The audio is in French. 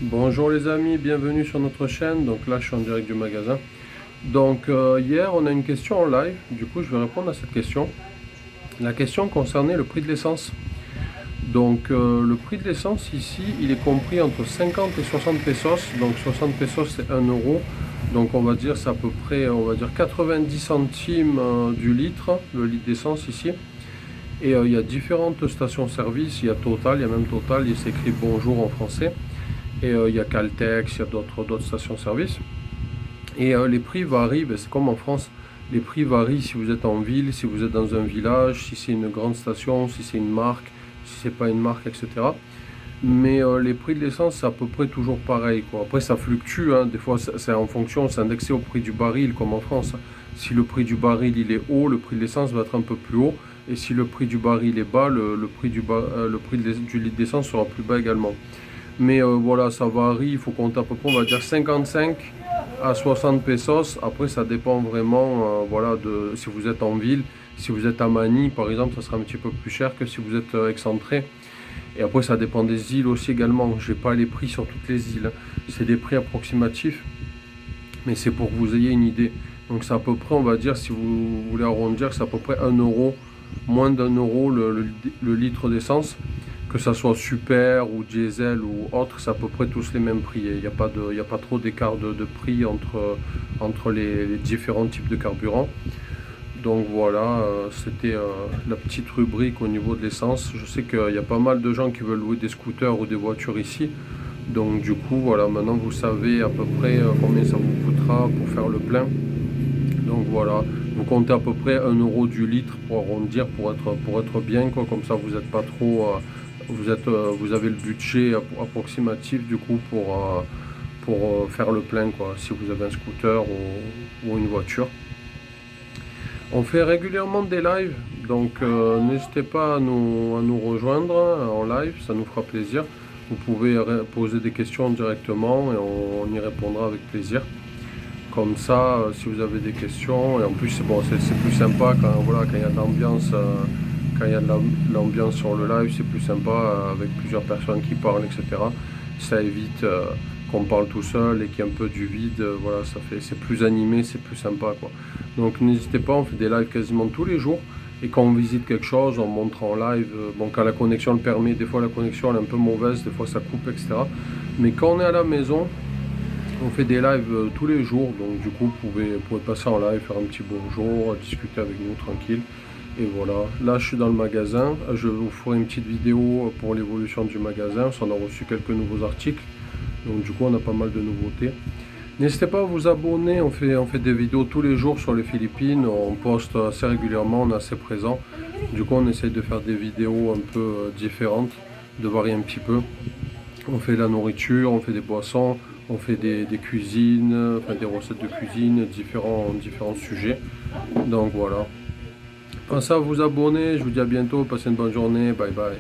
Bonjour les amis, bienvenue sur notre chaîne. Donc là, je suis en direct du magasin. Donc hier, on a une question en live. Du coup, je vais répondre à cette question. La question concernait le prix de l'essence. Donc le prix de l'essence ici, il est compris entre 50 et 60 pesos. Donc 60 pesos, c'est 1 euro. Donc on va dire c'est à peu près, on va dire 90 centimes du litre, le litre d'essence ici. Et il y a différentes stations-service. Il y a Total, il y a même Total, il s'écrit bonjour en français. Et il y a Caltex, il y a d'autres stations-service. Et les prix varient, ben, c'est comme en France, les prix varient si vous êtes en ville, si vous êtes dans un village, si c'est une grande station, si c'est une marque, si c'est pas une marque, etc. Mais les prix de l'essence, c'est à peu près toujours pareil, quoi. Après, ça fluctue, hein. Des fois, c'est en fonction, c'est indexé au prix du baril, comme en France. Si le prix du baril il est haut, le prix de l'essence va être un peu plus haut. Et si le prix du baril est bas, le prix du litre d'essence sera plus bas également. Mais voilà, ça varie, il faut compter à peu près, on va dire 55 à 60 pesos. Après, ça dépend vraiment, voilà, de si vous êtes en ville. Si vous êtes à Manille, par exemple, ça sera un petit peu plus cher que si vous êtes excentré. Et après, ça dépend des îles aussi également. Je n'ai pas les prix sur toutes les îles. C'est des prix approximatifs, mais c'est pour que vous ayez une idée. Donc c'est à peu près, on va dire, si vous voulez arrondir, c'est à peu près 1 euro, moins d'1 euro le litre d'essence. Que ça soit super ou diesel ou autre, c'est à peu près tous les mêmes prix. Il n'y a pas trop d'écart de prix entre les différents types de carburant. Donc voilà, c'était la petite rubrique au niveau de l'essence. Je sais qu'il y a pas mal de gens qui veulent louer des scooters ou des voitures ici. Donc du coup, voilà, maintenant vous savez à peu près combien ça vous coûtera pour faire le plein. Donc voilà, vous comptez à peu près 1 euro du litre pour arrondir, pour être bien, quoi. Comme ça, vous n'êtes pas trop, vous avez le budget approximatif du coup pour faire le plein, quoi. Si vous avez un scooter ou une voiture. On fait régulièrement des lives, donc n'hésitez pas à nous rejoindre en live, ça nous fera plaisir. Vous pouvez poser des questions directement et on y répondra avec plaisir. Comme ça, si vous avez des questions, et en plus bon, c'est plus sympa quand voilà, quand il y a de l'ambiance, quand il y a de l'ambiance sur le live, c'est plus sympa avec plusieurs personnes qui parlent, etc. Ça évite qu'on parle tout seul et qu'il y ait un peu du vide. Voilà, c'est plus animé, c'est plus sympa, quoi. Donc n'hésitez pas, on fait des lives quasiment tous les jours. Et quand on visite quelque chose, on montre en live. Bon, quand la connexion le permet, des fois la connexion elle est un peu mauvaise, des fois ça coupe, etc. Mais quand on est à la maison, on fait des lives tous les jours, donc du coup vous pouvez passer en live, faire un petit bonjour, discuter avec nous tranquille. Et voilà, là je suis dans le magasin, je vous ferai une petite vidéo pour l'évolution du magasin, on a reçu quelques nouveaux articles, donc du coup on a pas mal de nouveautés. N'hésitez pas à vous abonner, on fait des vidéos tous les jours sur les Philippines, on poste assez régulièrement, on est assez présent. Du coup on essaye de faire des vidéos un peu différentes, de varier un petit peu. On fait la nourriture, on fait des boissons, on fait des cuisines, enfin des recettes de cuisine, différents sujets. Donc voilà. Pensez à vous abonner, je vous dis à bientôt, passez une bonne journée, bye bye.